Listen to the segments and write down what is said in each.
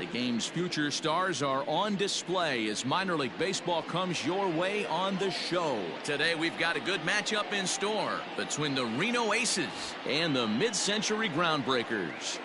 The game's future stars are on display as minor league baseball comes your way on the show. Today we've got a good matchup in store between the Reno Aces and the Mid-Century Groundbreakers.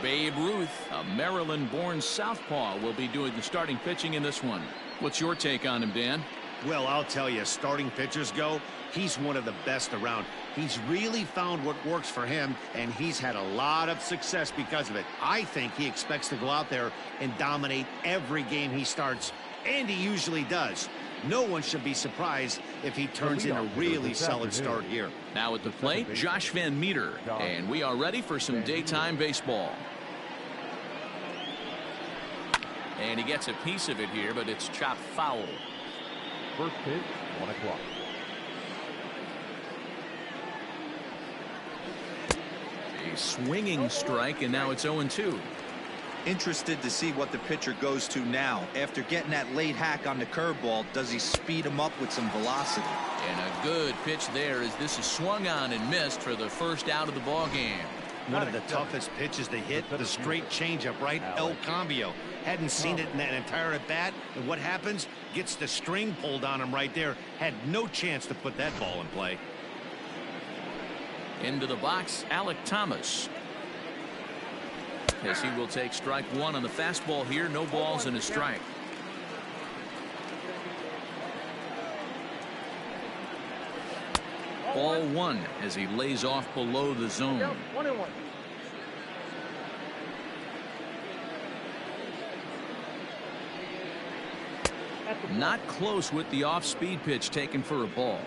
Babe Ruth, a Maryland-born southpaw, will be doing the starting pitching in this one. What's your take on him, Dan? Well, I'll tell you, starting pitchers go, he's one of the best around. He's really found what works for him, and he's had a lot of success because of it. I think he expects to go out there and dominate every game he starts, and he usually does. No one should be surprised if he turns in a really solid start here. Now at the plate, Josh Van Meter, and we are ready for some daytime baseball. And he gets a piece of it here, but it's chopped foul. First pitch, 1 o'clock. A swinging strike, and now it's 0-2. Interested to see what the pitcher goes to now. After getting that late hack on the curveball, does he speed him up with some velocity? And a good pitch there as this is swung on and missed for the first out of the ball game. One of the toughest pitches to hit, the straight changeup, right? El Cambio. Hadn't seen it in that entire at-bat, and what happens? Gets the string pulled on him right there. Had no chance to put that ball in play. Into the box, Alec Thomas. As he will take strike one on the fastball here. No balls and a strike. Ball one as he lays off below the zone. 1-1. Not close with the off-speed pitch taken for a ball.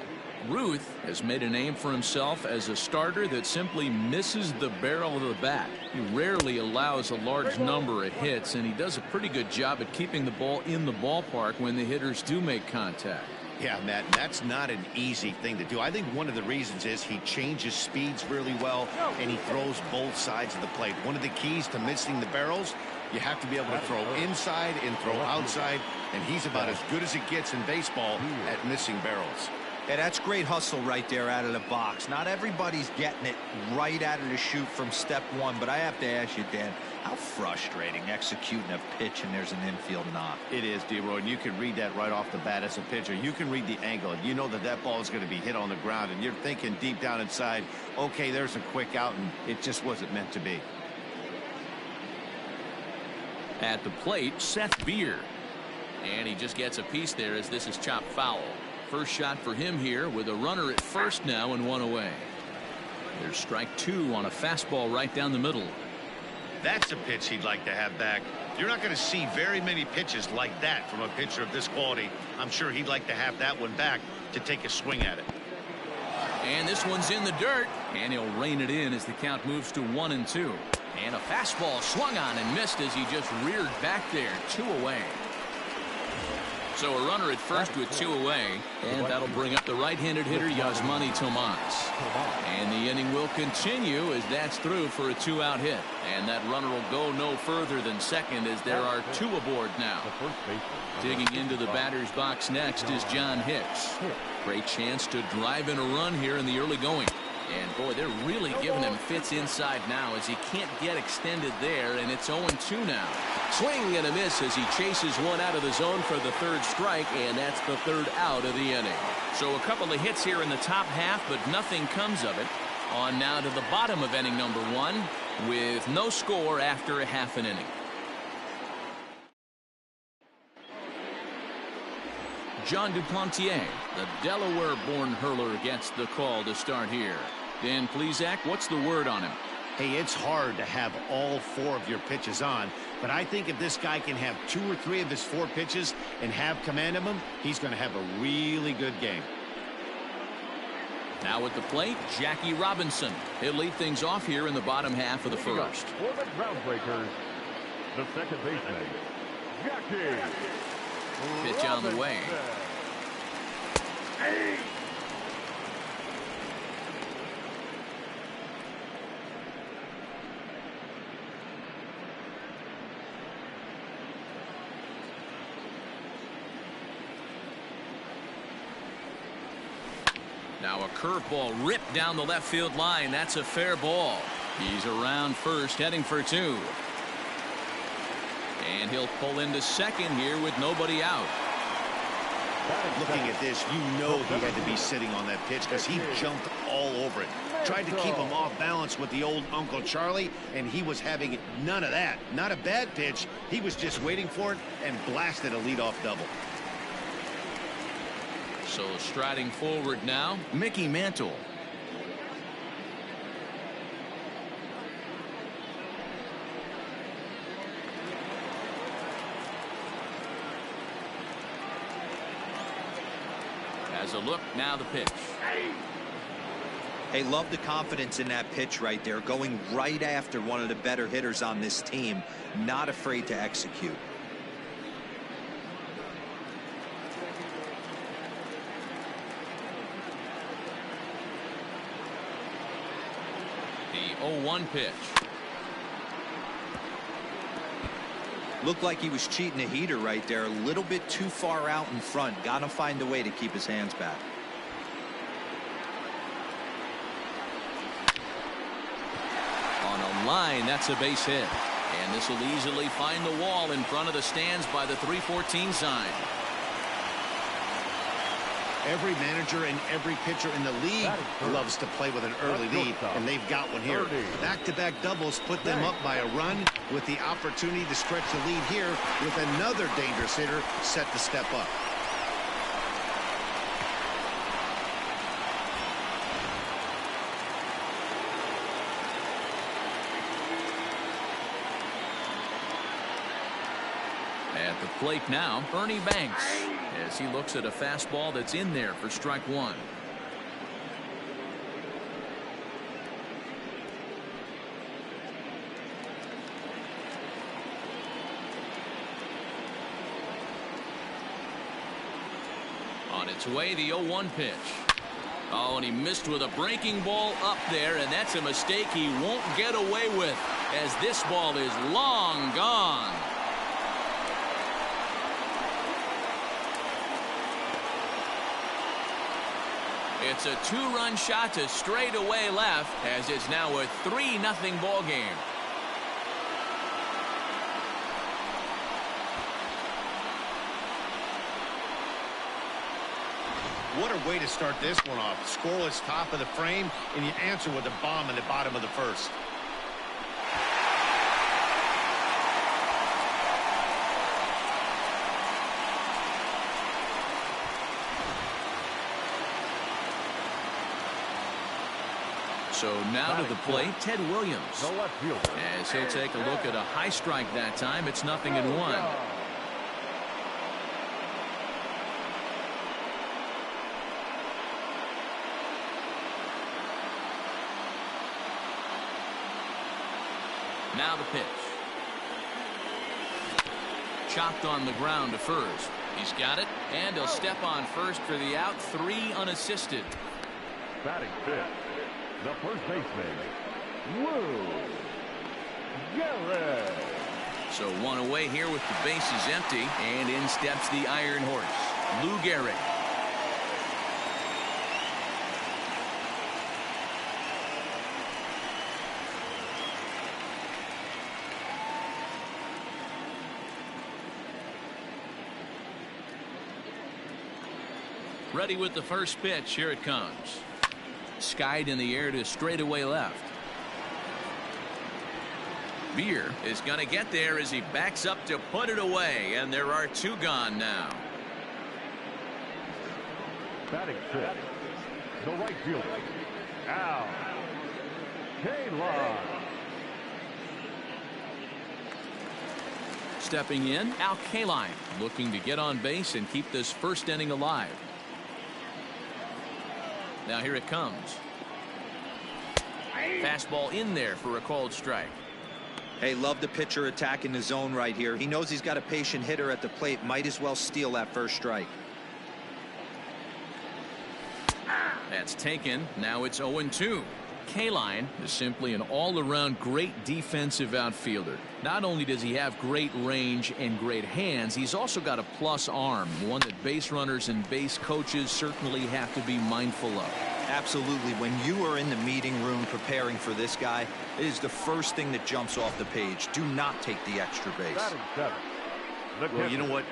Ruth has made a name for himself as a starter that simply misses the barrel of the bat. He rarely allows a large number of hits, and he does a pretty good job at keeping the ball in the ballpark when the hitters do make contact. Yeah, Matt, that's not an easy thing to do. I think one of the reasons is he changes speeds really well, and he throws both sides of the plate. One of the keys to missing the barrels, you have to be able to throw inside and throw outside, and he's about as good as it gets in baseball at missing barrels. Yeah, that's great hustle right there out of the box. Not everybody's getting it right out of the chute from step one, but I have to ask you, Dan, how frustrating executing a pitch and there's an infield knock. It is, D-Roy, and you can read that right off the bat as a pitcher. You can read the angle, and you know that that ball is going to be hit on the ground, and you're thinking deep down inside, okay, there's a quick out, and it just wasn't meant to be. At the plate, Seth Beer. And he just gets a piece there as this is chopped foul. First shot for him here with a runner at first now and one away. There's strike two on a fastball right down the middle. That's a pitch he'd like to have back. You're not going to see very many pitches like that from a pitcher of this quality. I'm sure he'd like to have that one back to take a swing at it. And this one's in the dirt, and he'll rein it in as the count moves to 1-2. And a fastball swung on and missed as he just reared back there. 2 away. So a runner at first with 2 away, and that'll bring up the right-handed hitter Yasmani Tomas. And the inning will continue as that's through for a 2-out hit. And that runner will go no further than second as there are 2 aboard now. Digging into the batter's box next is John Hicks. Great chance to drive in a run here in the early going. And boy, they're really giving him fits inside now as he can't get extended there, and it's 0-2 now. Swing and a miss as he chases one out of the zone for the 3rd strike, and that's the 3rd out of the inning. So a couple of hits here in the top half, but nothing comes of it. On now to the bottom of inning number 1 with no score after a half an inning. John Duplantier, the Delaware-born hurler, gets the call to start here. Dan Plesac, what's the word on him? Hey, it's hard to have all 4 of your pitches on, but I think if this guy can have 2 or 3 of his 4 pitches and have command of them, he's going to have a really good game. Now at the plate, Jackie Robinson. He'll lead things off here in the bottom half of the first. For the Groundbreakers, the second baseman, Jackie. Pitch on the way. Hey. Now a curveball ripped down the left field line. That's a fair ball. He's around first, heading for two. And he'll pull into second here with nobody out. Looking at this, you know he had to be sitting on that pitch because he jumped all over it. Tried to keep him off balance with the old Uncle Charlie, and he was having none of that. Not a bad pitch. He was just waiting for it and blasted a leadoff double. So striding forward now, Mickey Mantle. Has a look, now the pitch. Hey, love the confidence in that pitch right there, going right after one of the better hitters on this team, not afraid to execute. The 0-1 pitch. Looked like he was cheating a heater right there, a little bit too far out in front. Got to find a way to keep his hands back. On a line, that's a base hit. And this will easily find the wall in front of the stands by the 314 sign. Every manager and every pitcher in the league loves to play with an early lead, and they've got one here. Back-to-back doubles put them up by a run with the opportunity to stretch the lead here with another dangerous hitter set to step up. At the plate now, Ernie Banks, as he looks at a fastball that's in there for strike one. On its way, the 0-1 pitch. Oh, and he missed with a breaking ball up there, and that's a mistake he won't get away with, as this ball is long gone. It's a two-run shot to straightaway left, as it's now a 3-0 ball game. What a way to start this one off. Scoreless top of the frame, and you answer with a bomb in the bottom of the first. So now to the plate, Ted Williams. As he'll take a look at a high strike that time, it's 0-1. Now the pitch. Chopped on the ground to first. He's got it, and he'll step on first for the out, 3 unassisted. Batting fifth, the first baseman, Lou Gehrig. So one away here with the bases empty, and in steps the Iron Horse, Lou Gehrig. Ready with the first pitch. Here it comes. Skied in the air to straightaway left. Beer is going to get there as he backs up to put it away, and there are 2 gone now. Batting fifth, the right fielder, Al Kaline. Stepping in, Al Kaline, looking to get on base and keep this first inning alive. Now here it comes. Fastball in there for a called strike. Hey, love the pitcher attacking the zone right here. He knows he's got a patient hitter at the plate. Might as well steal that first strike. That's taken. Now it's 0-2. Kaline is simply an all-around great defensive outfielder. Not only does he have great range and great hands, he's also got a plus arm, one that base runners and base coaches certainly have to be mindful of. Absolutely. When you are in the meeting room preparing for this guy, it is the first thing that jumps off the page. Do not take the extra base. Well, you know what?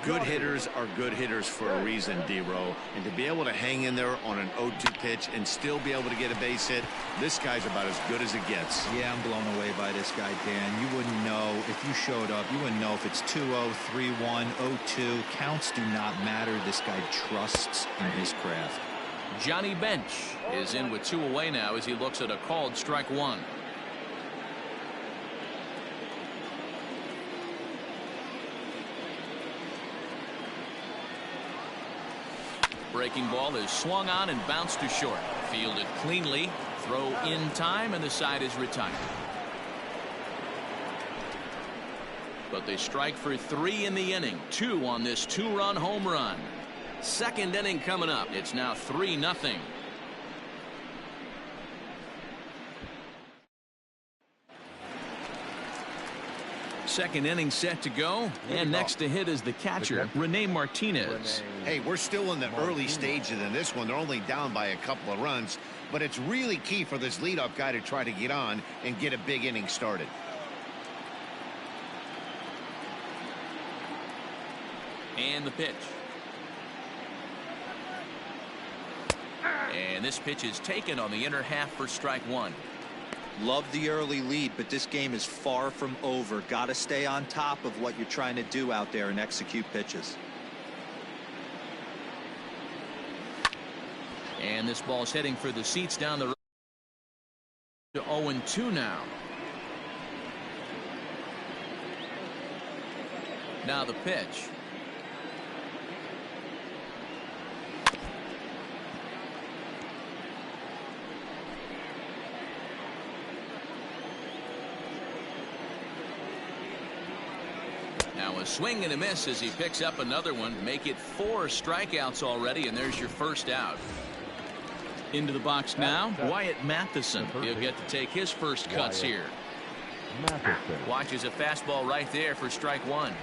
Good hitters are good hitters for a reason, D-Row. And to be able to hang in there on an 0-2 pitch and still be able to get a base hit, this guy's about as good as it gets. Yeah, I'm blown away by this guy, Dan. You wouldn't know if you showed up. You wouldn't know if it's 2-0, 3-1, 0-2. Counts do not matter. This guy trusts in his craft. Johnny Bench is in with 2 away now as he looks at a called strike 1. Breaking ball is swung on and bounced to short. Fielded cleanly. Throw in time, and the side is retired. But they strike for 3 in the inning. 2 on this 2-run home run. Second inning coming up. It's now 3-0. Second inning set to go, and next to hit is the catcher, Rene Martinez. Hey, we're still in the early stages in this one. They're only down by a couple of runs, but it's really key for this leadoff guy to try to get on and get a big inning started. And the pitch. And this pitch is taken on the inner half for strike 1. Love the early lead, but this game is far from over. Got to stay on top of what you're trying to do out there and execute pitches. And this ball's heading for the seats down the road to 0-2 now. Now the pitch. Now a swing and a miss as he picks up another one. Make it 4 strikeouts already, and there's your first out. Into the box now, Wyatt Matheson. He'll get to take his first cuts here. Watches a fastball right there for strike 1.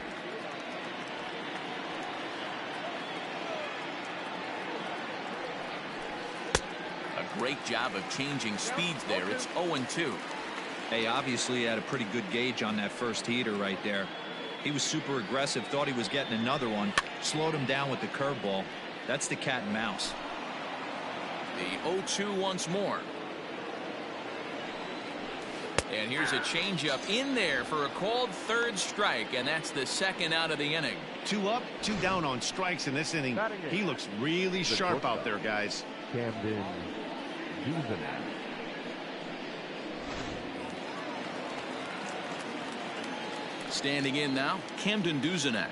A great job of changing speeds there. It's 0-2. Hey, obviously he had a pretty good gauge on that first heater right there. He was super aggressive, thought he was getting another one, slowed him down with the curveball. That's the cat and mouse. The 0-2 once more. And here's a changeup in there for a called third strike, and that's the second out of the inning. 2 up, 2 down on strikes in this inning. He looks really sharp out there, guys. Camden Duvenet. Standing in now, Camden Duvenet.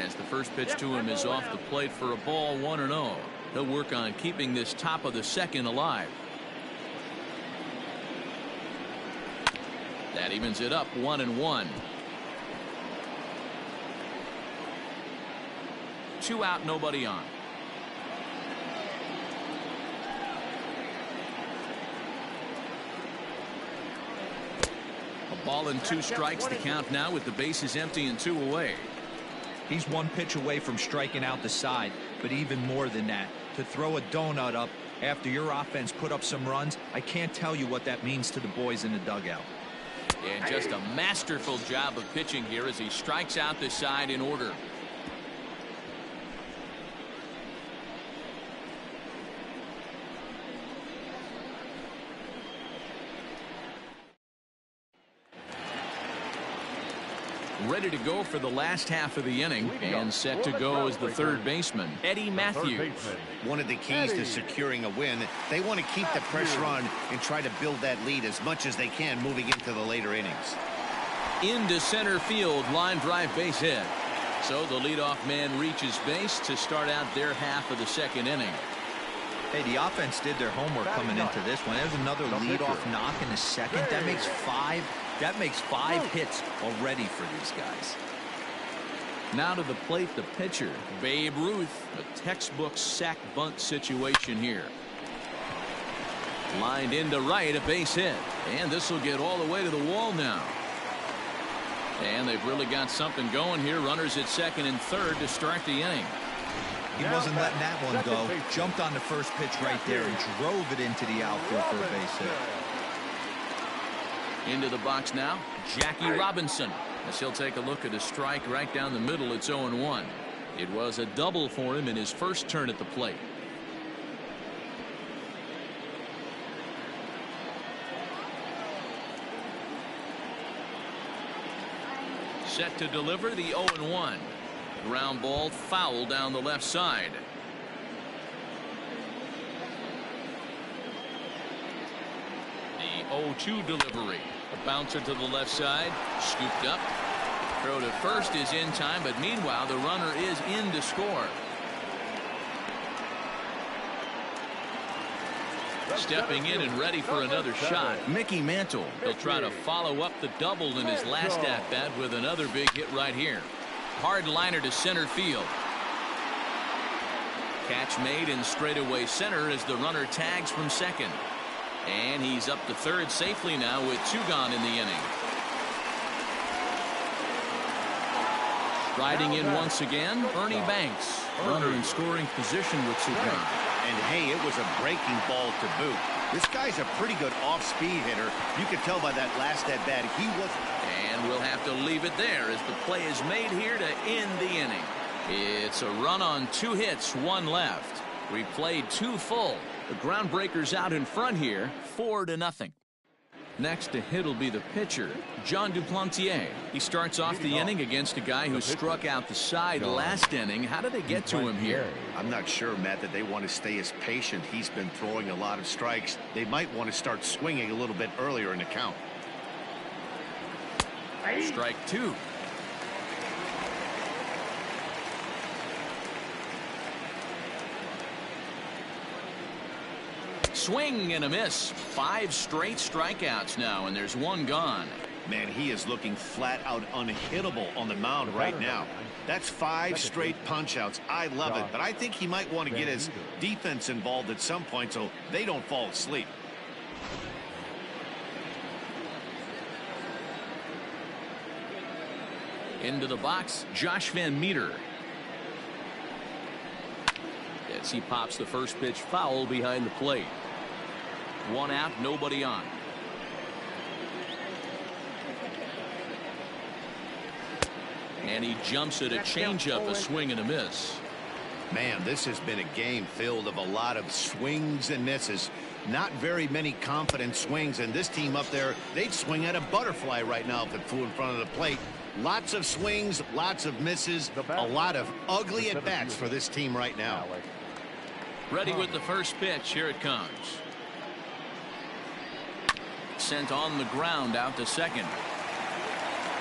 As the first pitch to him is off the plate for a ball, 1-0. He'll work on keeping this top of the second alive. That evens it up 1-1. 2 out, nobody on. A ball and 2 strikes, the count now with the bases empty and 2 away. He's 1 pitch away from striking out the side, but even more than that, to throw a donut up after your offense put up some runs, I can't tell you what that means to the boys in the dugout. And just a masterful job of pitching here as he strikes out the side in order. Ready to go for the last half of the inning, and set to go as the third baseman, Eddie Matthews. One of the keys to securing a win, they want to keep the pressure on and try to build that lead as much as they can moving into the later innings. Into center field, line drive base hit. So the leadoff man reaches base to start out their half of the second inning. Hey, the offense did their homework coming into this one. There's another leadoff knock in the second. That makes 5. That makes 5 hits already for these guys. Now to the plate, the pitcher, Babe Ruth. A textbook sack bunt situation here. Lined into right, a base hit. And this will get all the way to the wall now. And they've really got something going here. Runners at second and third to start the inning. He wasn't letting that one go. Jumped on the first pitch right there and drove it into the outfield for a base hit. Into the box now, Jackie Robinson. As he'll take a look at a strike right down the middle. It's 0-1. It was a double for him in his first turn at the plate. Set to deliver the 0-1. Ground ball foul down the left side. The 0-2 delivery. A bouncer to the left side. Scooped up. Throw to first is in time, but meanwhile the runner is in to score. Stepping in and ready for another shot, Mickey Mantle. He'll try to follow up the double in his last at-bat with another big hit right here. Hard liner to center field. Catch made in straightaway center as the runner tags from second. And he's up to third safely now with 2 gone in the inning. Riding in once again, Ernie Banks. Runner in scoring position with 2 gone. And hey, it was a breaking ball to boot. This guy's a pretty good off-speed hitter. You could tell by that last at-bat he was. And we'll have to leave it there as the play is made here to end the inning. It's a run on 2 hits, 1 left. We played 2 full. The groundbreaker's out in front here, 4-0. Next to hit will be the pitcher, John Duplantier. He starts off the inning against a guy who struck out the side last inning. How did they get to him here? I'm not sure, Matt, that they want to stay as patient. He's been throwing a lot of strikes. They might want to start swinging a little bit earlier in the count. Strike 2. Swing and a miss. 5 straight strikeouts now, and there's 1 gone. Man, he is looking flat out unhittable on the mound right now. That's 5 straight punch-outs. I love it, but I think he might want to get his defense involved at some point so they don't fall asleep. Into the box, Josh Van Meter. As he pops the first pitch foul behind the plate. 1 out, nobody on. And he jumps at a changeup, a swing and a miss. Man, this has been a game filled of a lot of swings and misses. Not very many confident swings, and this team up there, they'd swing at a butterfly right now if it flew in front of the plate. Lots of swings, lots of misses, a lot of ugly at-bats for this team right now. Ready with the first pitch. Here it comes. Sent on the ground out to second.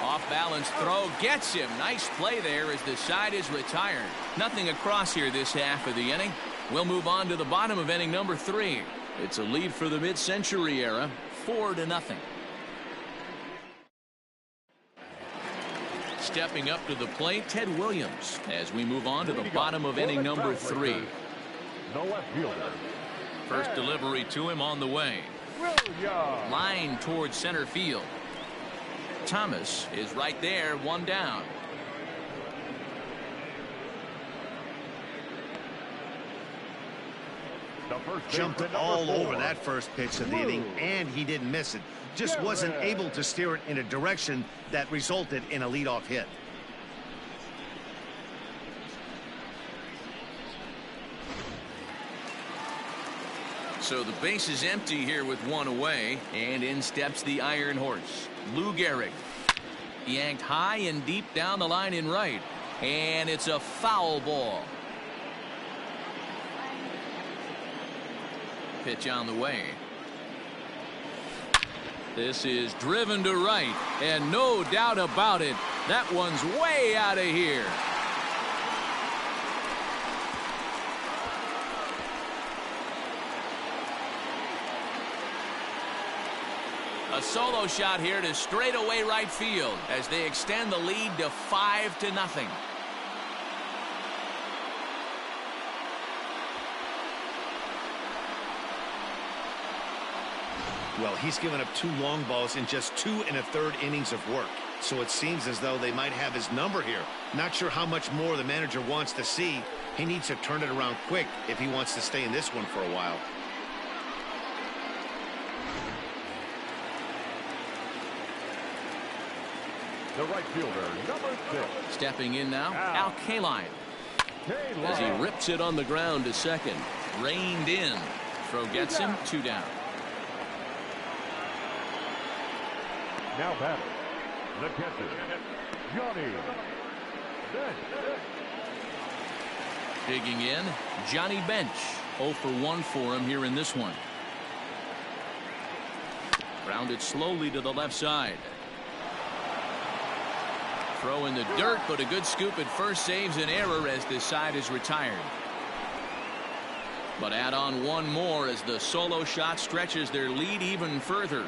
Off balance throw gets him. Nice play there as the side is retired. Nothing across here this half of the inning. We'll move on to the bottom of inning number 3. It's a lead for the mid-century era, 4-0. Stepping up to the plate, Ted Williams, as we move on to the bottom of inning number 3. No left fielder. First delivery to him on the way. Line towards center field. Thomas is right there, 1 down. Jumped all over that first pitch of the inning, and he didn't miss it. Just wasn't able to steer it in a direction that resulted in a leadoff hit. So the base is empty here with 1 away, and in steps the Iron Horse, Lou Gehrig. Yanked high and deep down the line in right, and it's a foul ball. Pitch on the way. This is driven to right, and no doubt about it, that one's way out of here. A solo shot here to straightaway right field as they extend the lead to 5-0. Well, he's given up 2 long balls in just 2 1/3 innings of work. So it seems as though they might have his number here. Not sure how much more the manager wants to see. He needs to turn it around quick if he wants to stay in this one for a while. The right fielder, number 6. Stepping in now, Al Kaline. As he rips it on the ground to second. Reined in. Throw gets him, 2 down. Now batting, the catcher, Johnny Bench. Digging in, Johnny Bench. 0 for 1 for him here in this one. Grounded slowly to the left side. Throw in the dirt, but a good scoop at first saves an error as this side is retired. But add on one more as the solo shot stretches their lead even further.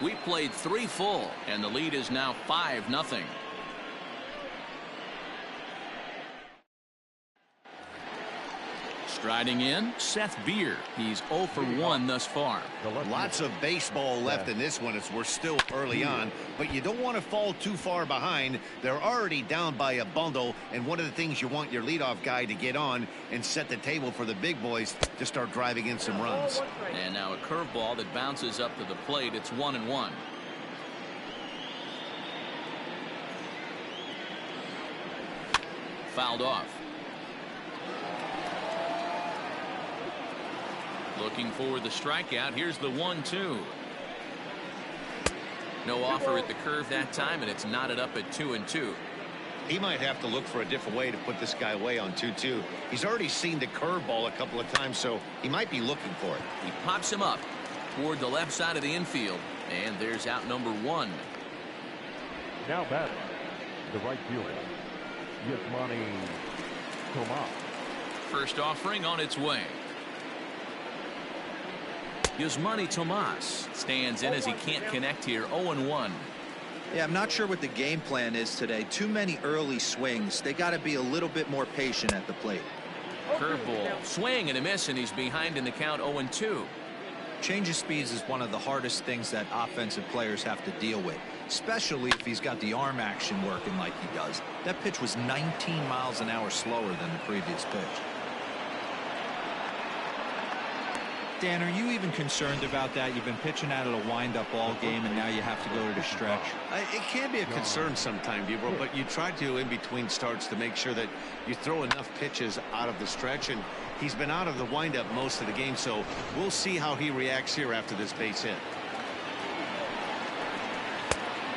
We played 3 full, and the lead is now 5-0. Striding in, Seth Beer. He's 0 for 1 thus far. Lots of baseball left in this one as we're still early on, but you don't want to fall too far behind. They're already down by a bundle, and one of the things you want your leadoff guy to get on and set the table for the big boys to start driving in some runs. And now a curveball that bounces up to the plate. It's 1-1. Fouled off. Looking for the strikeout. Here's the 1-2. No offer at the curve that time, and it's knotted up at 2-2. He might have to look for a different way to put this guy away on 2-2. He's already seen the curveball a couple of times, so he might be looking for it. He pops him up toward the left side of the infield, and there's out number 1. Now batting, the right fielder, Yasmani Tomas. First offering on its way. Yasmani Tomas stands in as he can't connect here. 0-1. Yeah, I'm not sure what the game plan is today. Too many early swings. They got to be a little bit more patient at the plate. Curveball, swing and a miss, and he's behind in the count. 0-2. Change of speeds is one of the hardest things that offensive players have to deal with, especially if he's got the arm action working like he does. That pitch was 19 miles an hour slower than the previous pitch. Dan, are you even concerned about that? You've been pitching out of a wind-up all game, and now you have to go to the stretch. It can be a concern sometimes, Gabriel, but you try to, in between starts, to make sure that you throw enough pitches out of the stretch, and he's been out of the windup most of the game, so we'll see how he reacts here after this base hit.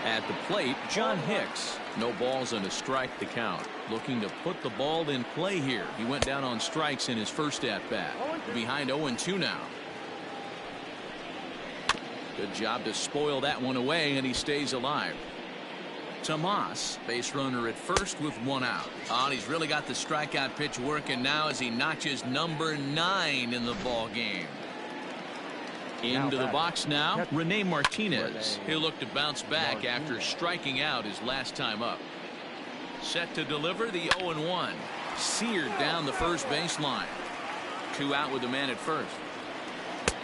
At the plate, John Hicks. No balls and a strike to count. Looking to put the ball in play here. He went down on strikes in his first at-bat. Behind 0-2 now. Good job to spoil that one away, and he stays alive. Tomas, base runner at first with 1 out. And he's really got the strikeout pitch working now as he notches number 9 in the ball game. Into the box now, Rene Martinez. He'll look to bounce back after striking out his last time up. Set to deliver the 0-1. Seared down the first baseline. 2 out with the man at first.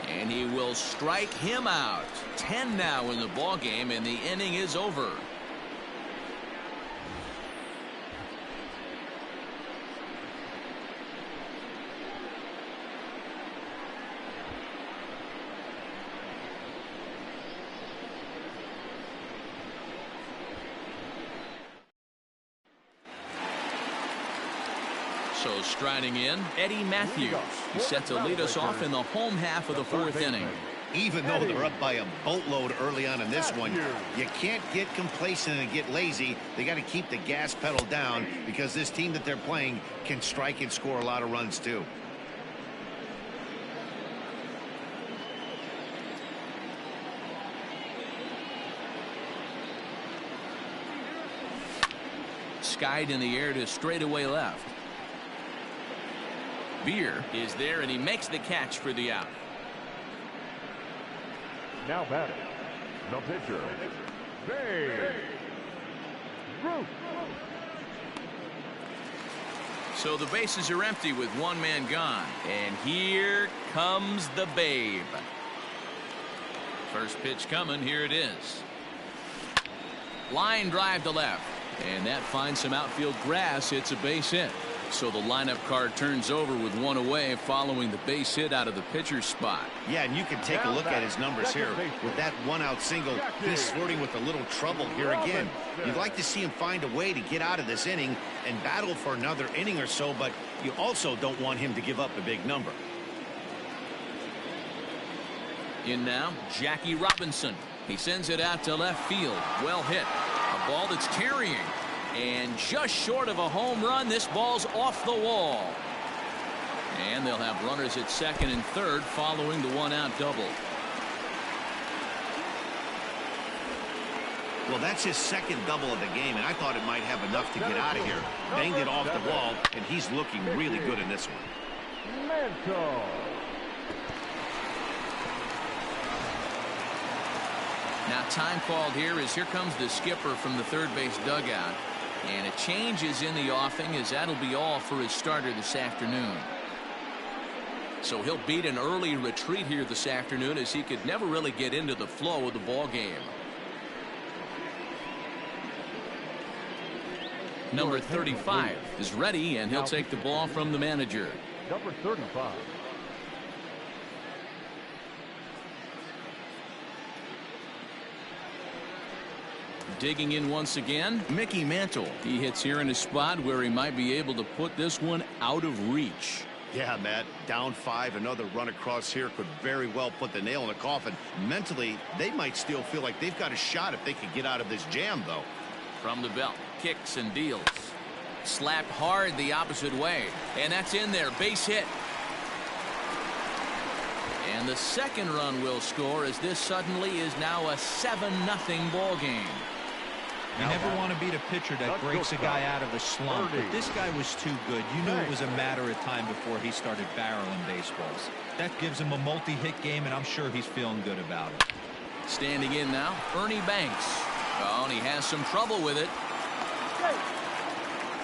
And he will strike him out. 10 now in the ball game, and the inning is over. So striding in, Eddie Matthews. He's set to lead us off in the home half of the 4th inning. Even though they're up by a boatload early on in this one, you can't get complacent and get lazy. They got to keep the gas pedal down because this team that they're playing can strike and score a lot of runs too. Skied in the air to straightaway left. Beer is there, and he makes the catch for the out. Now batting, the pitcher, Babe Ruth. So the bases are empty with 1 man gone. And here comes the Babe. First pitch coming. Here it is. Line drive to left. And that finds some outfield grass. It's a base hit. So the lineup card turns over with one away following the base hit out of the pitcher's spot. Yeah, and you can take a look at his numbers here. With that one-out single, he's flirting with a little trouble here again. You'd like to see him find a way to get out of this inning and battle for another inning or so, but you also don't want him to give up a big number. In now, Jackie Robinson. He sends it out to left field. Well hit. A ball that's carrying. And just short of a home run, this ball's off the wall. And they'll have runners at second and third following the one-out double. Well, that's his second double of the game, and I thought it might have enough to get out of here. Banged it off the wall, and he's looking really good in this one. Mental. Now time called here as here comes the skipper from the third base dugout. And a change is in the offing as that'll be all for his starter this afternoon. So he'll beat an early retreat here this afternoon as he could never really get into the flow of the ball game. Number 35 is ready, and he'll take the ball from the manager. Number 35. Digging in once again, Mickey Mantle. He hits here in a spot where he might be able to put this one out of reach. Yeah, Matt, down 5, another run across here could very well put the nail in the coffin. Mentally, they might still feel like they've got a shot if they could get out of this jam, though. From the belt, kicks and deals. Slapped hard the opposite way, and that's in there. Base hit. And the second run will score as this suddenly is now a 7-0 ball game. You never want to beat a pitcher that breaks a guy out of a slump, but this guy was too good. You knew it was a matter of time before he started barreling baseballs. That gives him a multi-hit game, and I'm sure he's feeling good about it. Standing in now, Ernie Banks. Oh, and he has some trouble with it.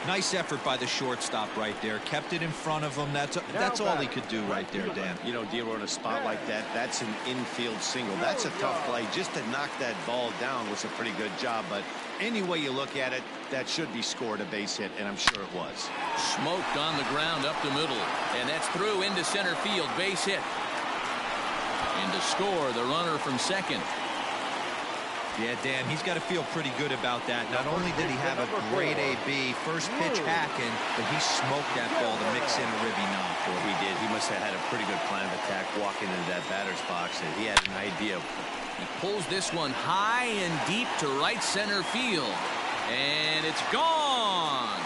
Nice effort by the shortstop right there. Kept it in front of him. That's all he could do right there, Dan. You know, Dealer, in a spot like that, that's an infield single. That's a tough play. Just to knock that ball down was a pretty good job. But any way you look at it, that should be scored a base hit, and I'm sure it was. Smoked on the ground up the middle. And that's through into center field. Base hit. And to score, the runner from second. Yeah, Dan, he's got to feel pretty good about that. Not only did he have a great AB, first pitch hacking, but he smoked that ball to mix in a ribby knock. Well, he did. He must have had a pretty good plan of attack walking into that batter's box, and he had an idea. He pulls this one high and deep to right center field. And it's gone.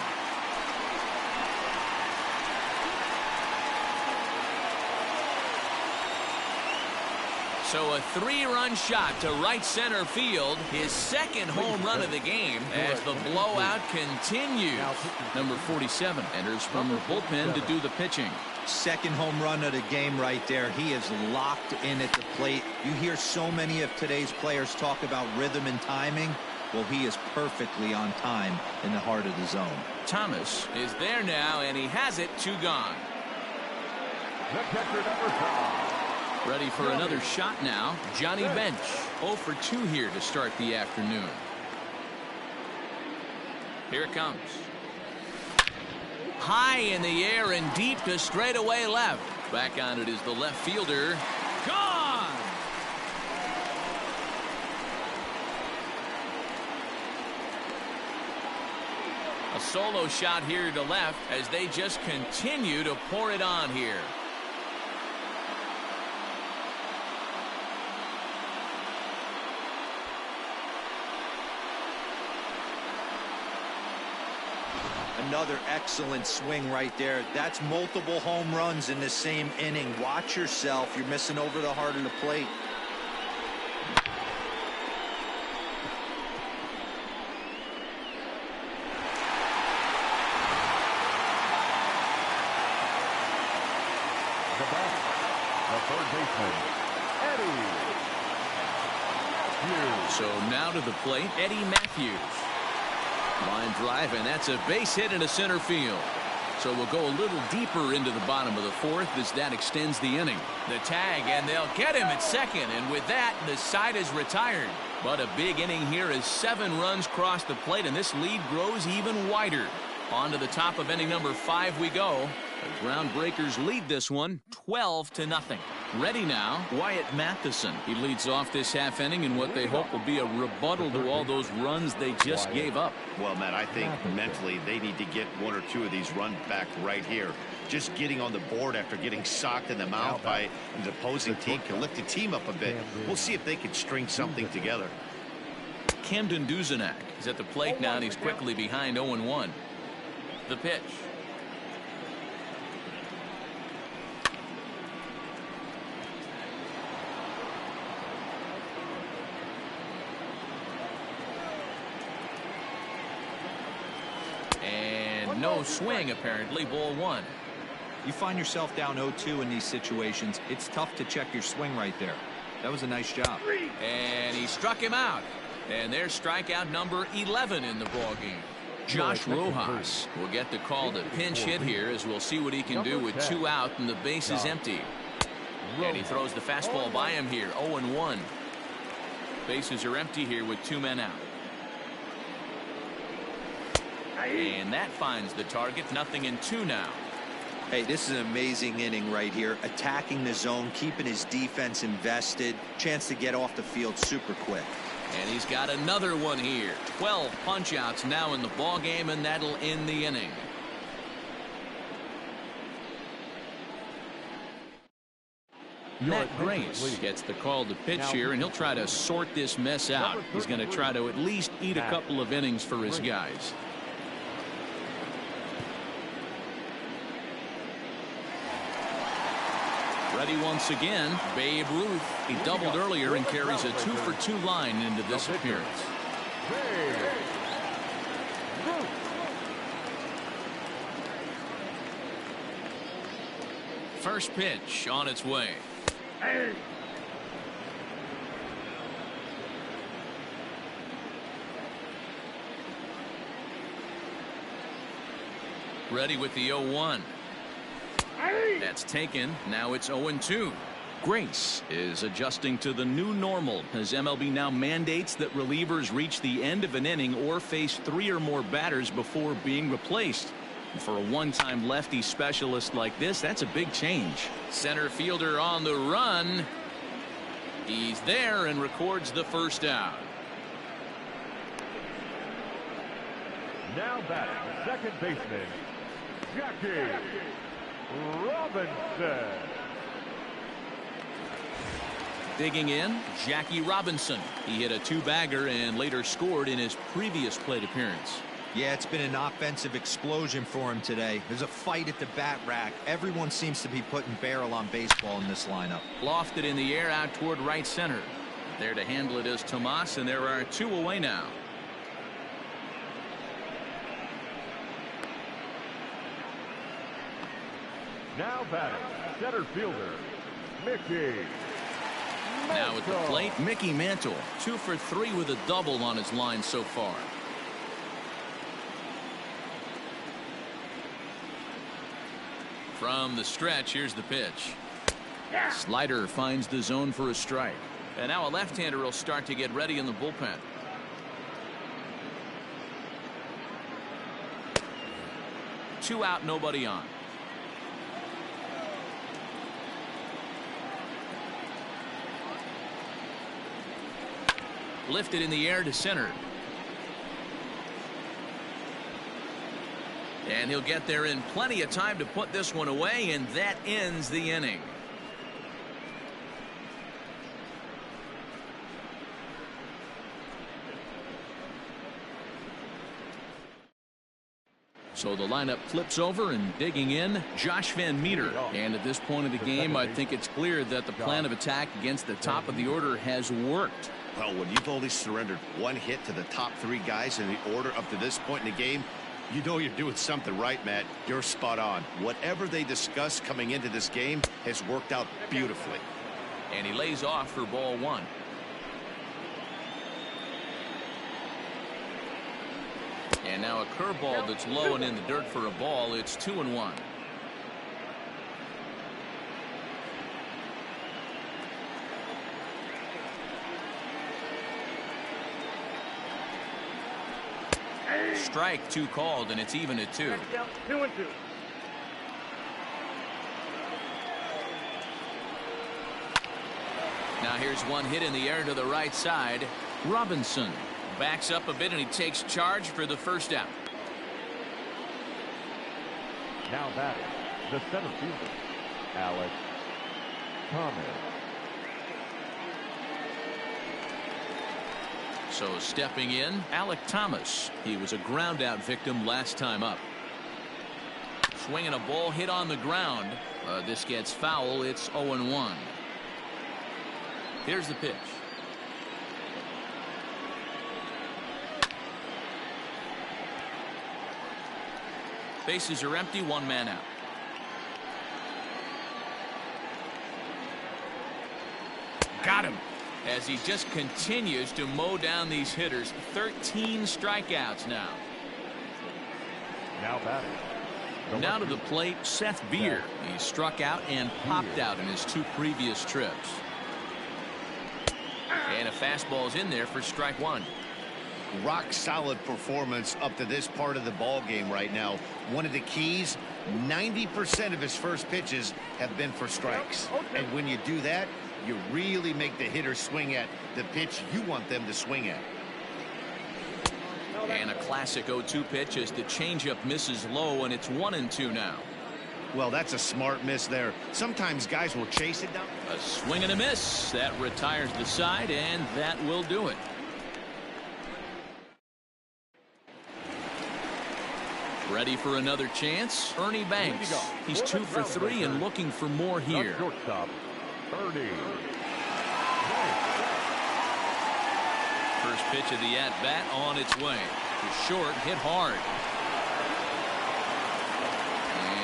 So a 3-run shot to right center field, his second home run of the game as the blowout continues. Number 47 enters from the bullpen to do the pitching. Second home run of the game right there. He is locked in at the plate. You hear so many of today's players talk about rhythm and timing. Well, he is perfectly on time in the heart of the zone. Thomas is there now, and he has it. 2 gone. The catcher, number 5. Ready for another shot now. Johnny Bench. 0 for 2 here to start the afternoon. Here it comes. High in the air and deep to straightaway left. Back on it is the left fielder. Gone! A solo shot here to left as they just continue to pour it on here. Another excellent swing right there. That's multiple home runs in the same inning. Watch yourself. You're missing over the heart of the plate. The batter, the third baseman, Eddie Matthews. So now to the plate, Eddie Matthews. Line drive, and that's a base hit into center field. So we'll go a little deeper into the bottom of the fourth as that extends the inning. The tag, and they'll get him at second. And with that, the side is retired. But a big inning here as 7 runs cross the plate, and this lead grows even wider. On to the top of inning number 5 we go. The Groundbreakers lead this one 12-0. Ready now, Wyatt Matheson. He leads off this half inning in what they hope will be a rebuttal to all those runs they just gave up. Well, Matt, I think mentally they need to get 1 or 2 of these runs back right here. Just getting on the board after getting socked in the mouth by an opposing team can lift the team up a bit. We'll see if they can string something together. Camden Duzenak is at the plate now, and he's quickly behind 0-1. The pitch. And no swing, apparently. Ball 1. You find yourself down 0-2 in these situations. It's tough to check your swing right there. That was a nice job. And he struck him out. And there's strikeout number 11 in the ballgame. Josh Rojas will get the call to pinch hit here, as we'll see what he can do with 2 out and the base is empty. And he throws the fastball by him here. 0-1. Bases are empty here with 2 men out. And that finds the target. 0-2 now. Hey, this is an amazing inning right here. Attacking the zone, keeping his defense invested. Chance to get off the field super quick. And he's got another one here. 12 punch-outs now in the ball game, and that'll end the inning. Matt Grace gets the call to pitch here, and he'll try to sort this mess out. He's going to try to at least eat a couple of innings for his guys. Ready once again, Babe Ruth. He doubled earlier and carries a 2-for-2 line into this appearance. First pitch on its way. Ready with the 0-1. That's taken. Now it's 0-2. Grace is adjusting to the new normal as MLB now mandates that relievers reach the end of an inning or face 3 or more batters before being replaced. For a one-time lefty specialist like this, that's a big change. Center fielder on the run. He's there and records the first out. Now batting, second baseman, Jackie Robinson. Digging in, Jackie Robinson. He hit a 2-bagger and later scored in his previous plate appearance. Yeah, it's been an offensive explosion for him today. There's a fight at the bat rack. Everyone seems to be putting barrel on baseball in this lineup. Lofted in the air out toward right center. There to handle it is Tomas, and there are 2 away now. Now batting, center fielder, Mickey. Now at the plate, Mickey Mantle. 2 for 3 with a double on his line so far. From the stretch, here's the pitch. Slider finds the zone for a strike. And now a left-hander will start to get ready in the bullpen. Two out, nobody on. Lifted in the air to center. And he'll get there in plenty of time to put this one away, and that ends the inning. So the lineup flips over, and digging in, Josh Van Meter. And at this point of the game, I think it's clear that the plan of attack against the top of the order has worked. Well, when you've only surrendered 1 hit to the top 3 guys in the order up to this point in the game, you know you're doing something right, Matt. You're spot on. Whatever they discussed coming into this game has worked out beautifully. And he lays off for ball 1. And now a curveball that's low and in the dirt for a ball. It's 2-1. Strike 2 called, and it's even at 2. 2-2. Now here's one hit in the air to the right side. Robinson backs up a bit, and he takes charge for the first out. Now batting, the center fielder, Alex Thomas. So stepping in, Alec Thomas. He was a ground out victim last time up. Swinging a ball hit on the ground. This gets foul. It's 0-1. Here's the pitch. Bases are empty, 1 man out. Got him. As he just continues to mow down these hitters. 13 strikeouts now. Now batting. Now to the plate, Seth Beer. He struck out and popped out in his 2 previous trips. And a fastball's in there for strike 1. Rock solid performance up to this part of the ball game right now. One of the keys, 90% of his first pitches have been for strikes. And when you do that, you really make the hitter swing at the pitch you want them to swing at. And a classic 0-2 pitch as the changeup misses low, and it's 1-2 now. Well, that's a smart miss there. Sometimes guys will chase it down. A swing and a miss. That retires the side, and that will do it. Ready for another chance? Ernie Banks. He's 2 for 3 and looking for more here. Shortstop, Ernie. First pitch of the at-bat on its way. To short, hit hard.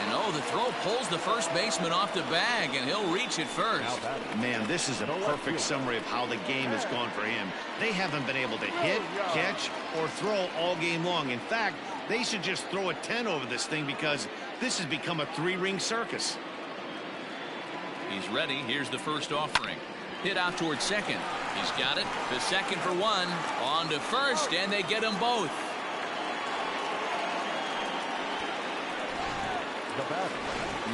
And oh, the throw pulls the first baseman off the bag, and he'll reach it first. Man, this is a perfect summary of how the game has gone for him. They haven't been able to hit, catch, or throw all game long. In fact, they should just throw a 10 over this thing because this has become a 3-ring circus. He's ready. Here's the first offering. Hit out towards second. He's got it. The second for 1. On to first, and they get them both.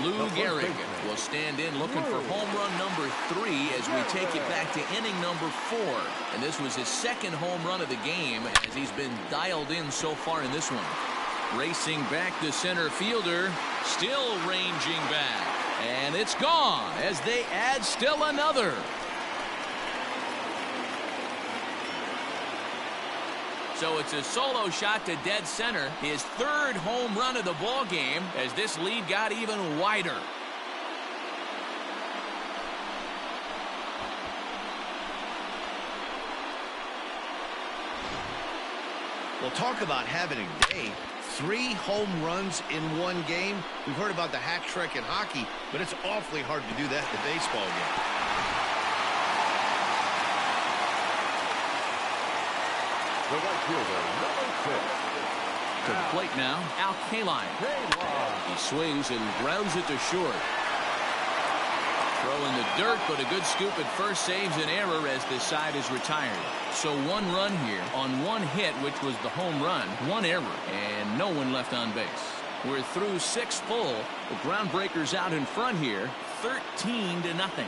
Lou Gehrig will stand in looking for home run number 3 as we take it back to inning number 4. And this was his second home run of the game as he's been dialed in so far in this one. Racing back the center fielder, still ranging back. And it's gone as they add still another. So it's a solo shot to dead center, his 3rd home run of the ball game as this lead got even wider. Well, talk about having a day. 3 home runs in 1 game. We've heard about the hat trick in hockey, but it's awfully hard to do that in a baseball game. The right fielder, number 6. To the plate now, Al Kaline. He swings and grounds it to short. Throw in the dirt, but a good scoop at first saves an error as this side is retired. So 1 run here on 1 hit, which was the home run, 1 error, and no one left on base. We're through 6 full. The Groundbreakers out in front here, 13-0.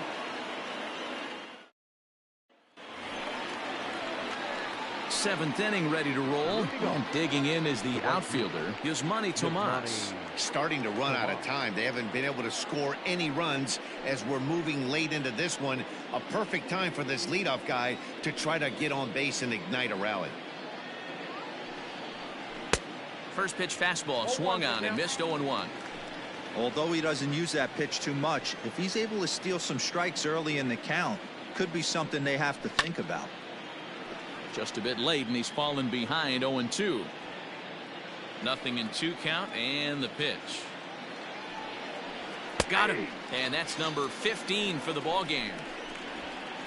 7th inning ready to roll. And digging in is the outfielder, Yasmani Tomas. Starting to run out of time. They haven't been able to score any runs as we're moving late into this one. A perfect time for this leadoff guy to try to get on base and ignite a rally. First pitch fastball swung on and missed 0-1. Although he doesn't use that pitch too much, if he's able to steal some strikes early in the count, could be something they have to think about. Just a bit late, and he's fallen behind 0-2. Nothing in 2 count, and the pitch. Got him. And that's number 15 for the ball game.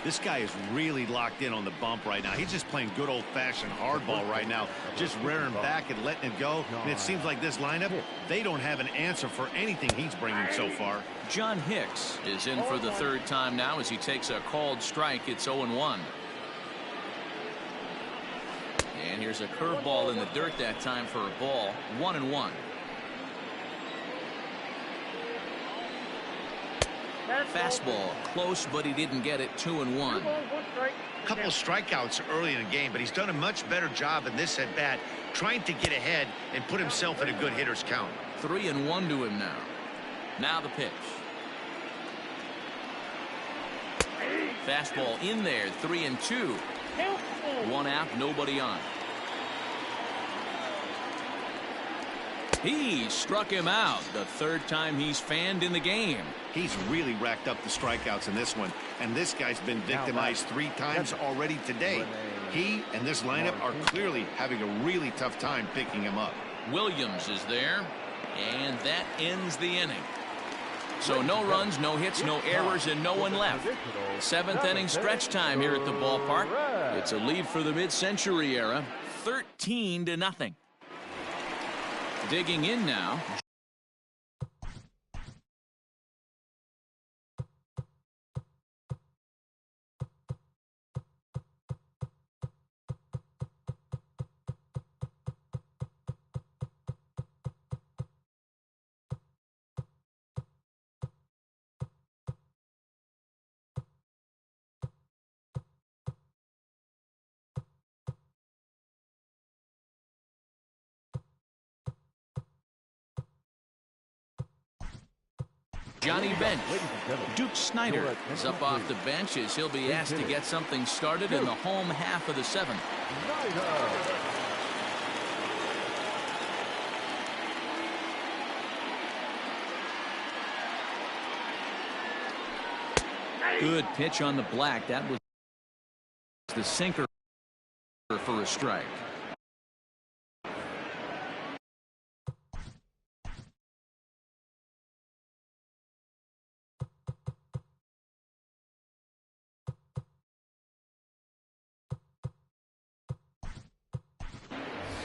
This guy is really locked in on the bump right now. He's just playing good old-fashioned hardball right now, just rearing back and letting it go. And it seems like this lineup, they don't have an answer for anything he's bringing so far. John Hicks is in for the third time now as he takes a called strike. It's 0-1. And here's a curveball in the dirt that time for a ball. 1-1. Fastball close, but he didn't get it. 2-1. A couple of strikeouts early in the game, but he's done a much better job in this at bat, trying to get ahead and put himself in a good hitter's count. 3-1 to him now. Now the pitch. Fastball in there. 3-2. One out, nobody on. He struck him out. The third time he's fanned in the game. He's really racked up the strikeouts in this one, and this guy's been victimized 3 times already today. He and this lineup are clearly having a really tough time picking him up. Williams is there, and that ends the inning. So no runs, no hits, no errors, and no one left. 7th inning stretch time here at the ballpark. It's a lead for the mid-century era, 13-0. Digging in now. Johnny Bench. Duke Snyder is up off the bench as he'll be asked to get something started in the home half of the 7th. Good pitch on the black. That was the sinker for a strike.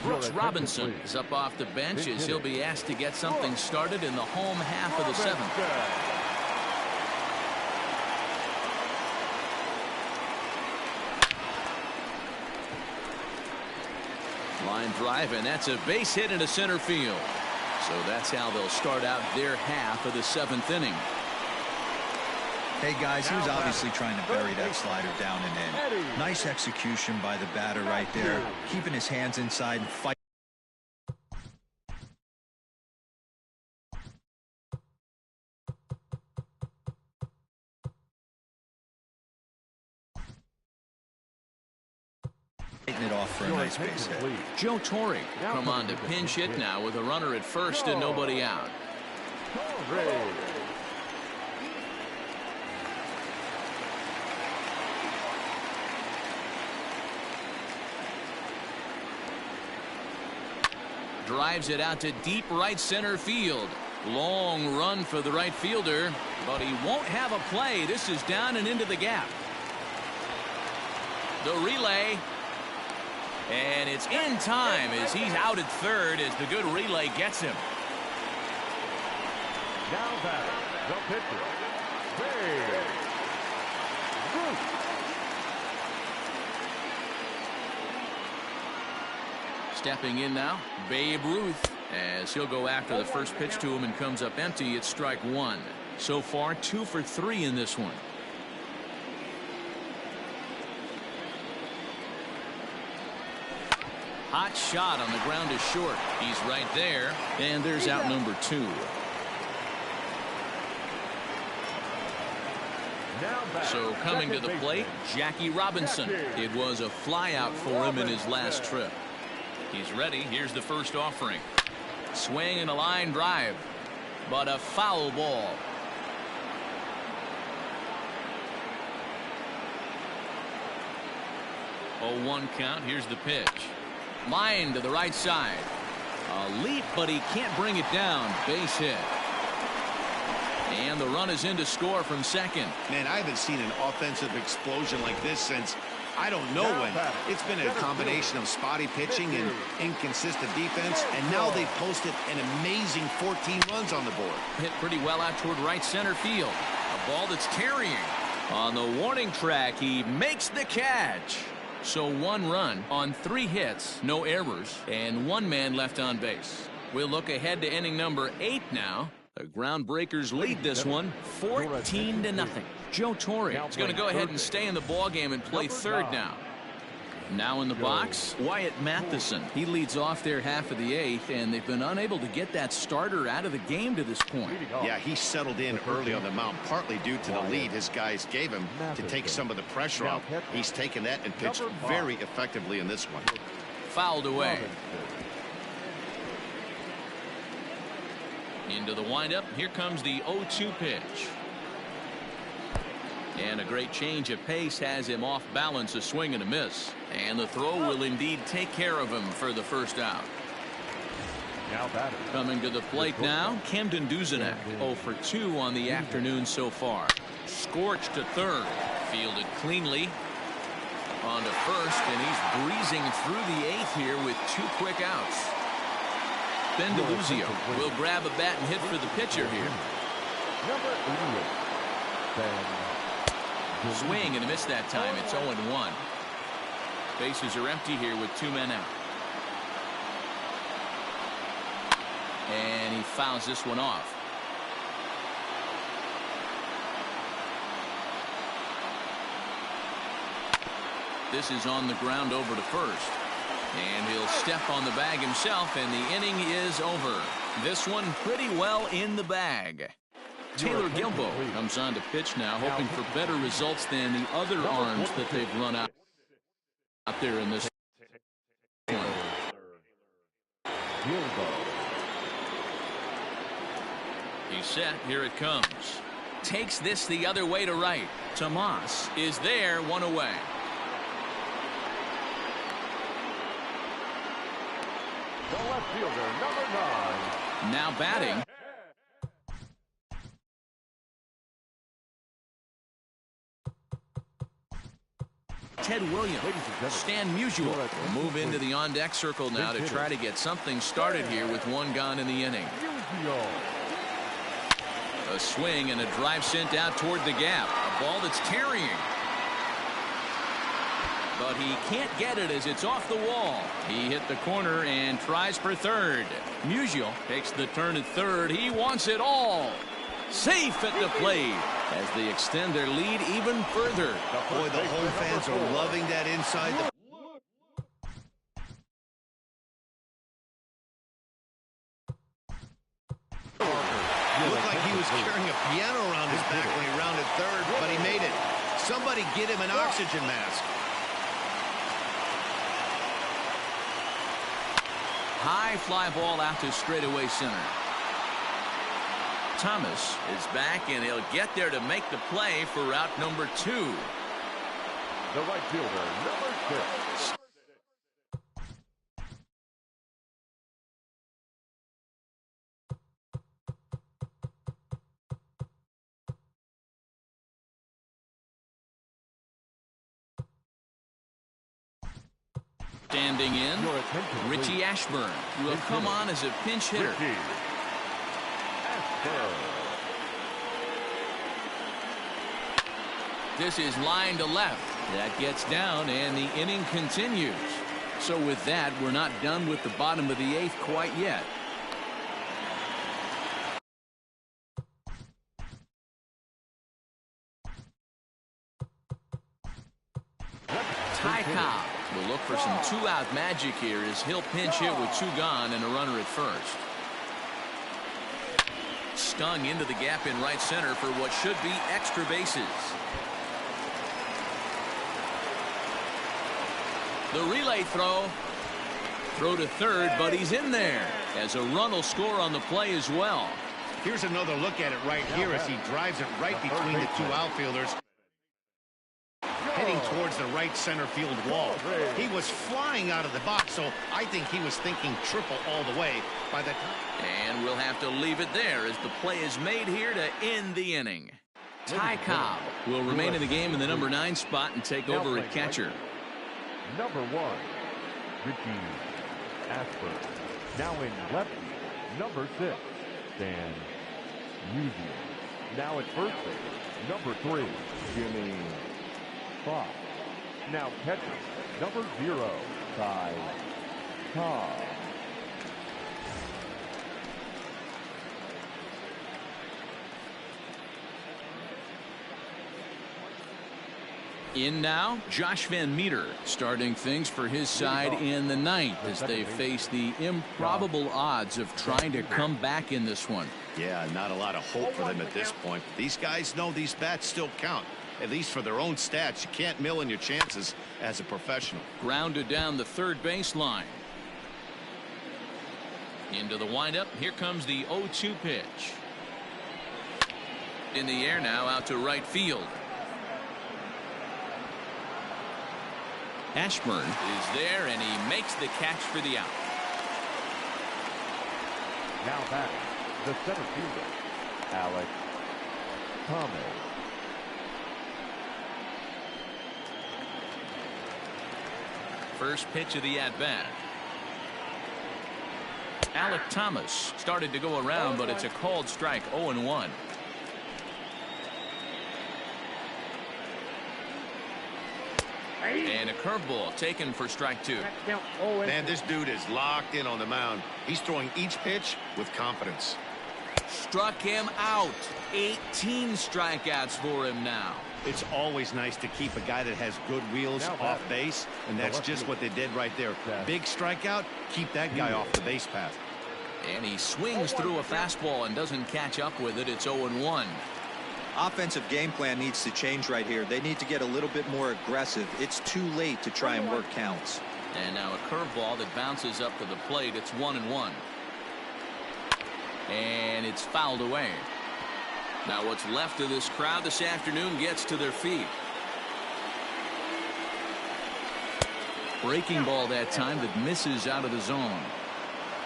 Brooks Robinson is up off the bench as he'll be asked to get something started in the home half of the 7th. Line drive, and that's a base hit into center field. So that's how they'll start out their half of the 7th inning. Hey guys, he was obviously trying to bury that slider down and in. Nice execution by the batter right there, keeping his hands inside and fighting it off for a nice base hit. Joe Torre come on to pinch hit now with a runner at first and nobody out. Drives it out to deep right center field. Long run for the right fielder, but he won't have a play. This is down and into the gap. The relay. And it's in time as he's out at third as the good relay gets him. Now back, the pitcher, Babe Ruth. Stepping in now, Babe Ruth, as he'll go after the first pitch to him and comes up empty. It's strike 1. So far, 2 for 3 in this one. Hot shot on the ground is short. He's right there, and there's out number 2. So coming to the plate, Jackie Robinson. It was a flyout for him in his last trip. He's ready. Here's the first offering. Swing and a line drive, but a foul ball. Oh, 1 count. Here's the pitch. Line to the right side. A leap, but he can't bring it down. Base hit. And the run is in to score from second. Man, I haven't seen an offensive explosion like this since I don't know when. It's been a combination of spotty pitching and inconsistent defense, and now they've posted an amazing 14 runs on the board. Hit pretty well out toward right center field. A ball that's carrying. On the warning track, he makes the catch. So 1 run on 3 hits, no errors, and 1 man left on base. We'll look ahead to inning number 8 now. The Groundbreakers lead this one 14-0. Joe Torre is going to go ahead and stay in the ballgame and play third now. Now in the box, Wyatt Matheson. He leads off their half of the 8th, and they've been unable to get that starter out of the game to this point. Yeah, he settled in early on the mound, partly due to the lead his guys gave him to take some of the pressure off. He's taken that and pitched very effectively in this one. Fouled away. Into the windup. Here comes the 0-2 pitch. And a great change of pace has him off balance, a swing and a miss. And the throw will indeed take care of him for the first out. Coming to the plate now, Camden Duzenak, 0 for 2 on the afternoon so far. Scorched to third. Fielded cleanly. On to first, and he's breezing through the 8th here with 2 quick outs. Ben DeLuzio will grab a bat and hit for the pitcher here. Number 88, Ben. Swing and a miss that time. It's 0-1. Bases are empty here with 2 men out. And he fouls this one off. This is on the ground over to first. And he'll step on the bag himself, and the inning is over. This one pretty well in the bag. Taylor Gilbo comes on to pitch now, hoping for better results than the other arms that they've run out there in this one. He's set. Here it comes. Takes this the other way to right. Tomas is there, 1 away. The left fielder, number 9. Now batting. Ted Williams. Stan Musial will move into the on-deck circle now to try to get something started here with 1 gone in the inning. A swing and a drive sent out toward the gap. A ball that's carrying. But he can't get it as it's off the wall. He hit the corner and tries for third. Musial takes the turn at third. He wants it all. Safe at the plate as they extend their lead even further. Boy, the home fans are loving that inside the... Looked like he was carrying a piano around his back when he rounded third, but he made it. Somebody get him an oxygen mask. High fly ball out to straightaway center. Thomas is back, and he'll get there to make the play for out number 2. The right fielder, number 6. Standing in, Richie Ashburn will come on as a pinch hitter. This is line to left. That gets down, and the inning continues. So with that, we're not done with the bottom of the 8th quite yet. Ty Cobb will look for some 2-out magic here as he'll pinch hit with 2 gone and a runner at first. Stung into the gap in right center for what should be extra bases. The relay throw to third, but he's in there as a run will score on the play as well. Here's another look at it right here as he drives it right between the 2 outfielders. Heading towards the right center field wall. He was flying out of the box, so I think he was thinking triple all the way by the time. And we'll have to leave it there as the play is made here to end the inning. Ty Cobb will remain in the game in the number 9 spot and take over at catcher. Number 1, Richie Ashburn. Now in left field, number 6, Dan Musial. Now at first base, number 3, Jimmy Fox. Now catcher, number 0, Ty Cobb. In now, Josh Van Meter starting things for his side in the 9th as they face the improbable odds of trying to come back in this one. Yeah, not a lot of hope for them at this point. These guys know these bats still count, at least for their own stats. You can't mill in your chances as a professional. Grounded down the third baseline. Into the windup. Here comes the 0-2 pitch. In the air now, out to right field. Ashburn is there, and he makes the catch for the out. Now back, the center fielder, Alex Thomas. First pitch of the at-bat. Alec Thomas started to go around, but it's a called strike. 0-1. And a curveball taken for strike 2. Man, this dude is locked in on the mound. He's throwing each pitch with confidence. Struck him out. 18 strikeouts for him now. It's always nice to keep a guy that has good wheels off base, and that's just what they did right there. Big strikeout, keep that guy off the base path. And he swings through a fastball and doesn't catch up with it. It's 0-1. Offensive game plan needs to change right here. They need to get a little bit more aggressive. It's too late to try and work counts. And now a curveball that bounces up to the plate. It's 1-1. And it's fouled away. Now what's left of this crowd this afternoon gets to their feet. Breaking ball that time that misses out of the zone.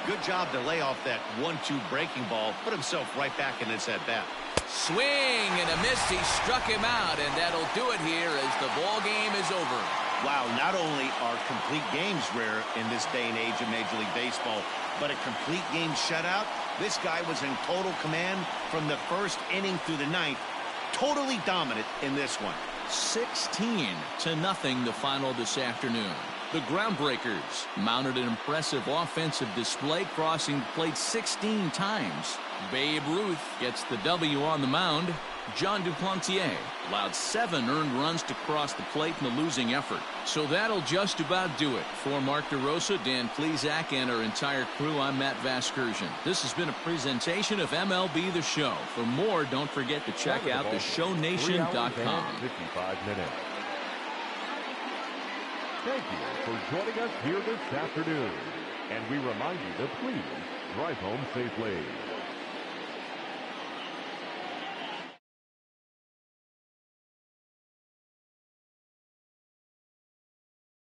Good job to lay off that 1-2 breaking ball. Put himself right back in this at-bat. Swing and a miss. He struck him out, and that'll do it here as the ball game is over. Wow, not only are complete games rare in this day and age of Major League Baseball, but a complete game shutout. This guy was in total command from the first inning through the 9th. Totally dominant in this one. 16-0 the final this afternoon. The Groundbreakers mounted an impressive offensive display, crossing the plate 16 times. Babe Ruth gets the W on the mound. John Duplantier allowed 7 earned runs to cross the plate in the losing effort. So that'll just about do it. For Mark DeRosa, Dan Plesac, and our entire crew, I'm Matt Vasgersian. This has been a presentation of MLB The Show. For more, don't forget to check out theshownation.com. 55 minutes. Thank you for joining us here this afternoon. And we remind you to please drive home safely.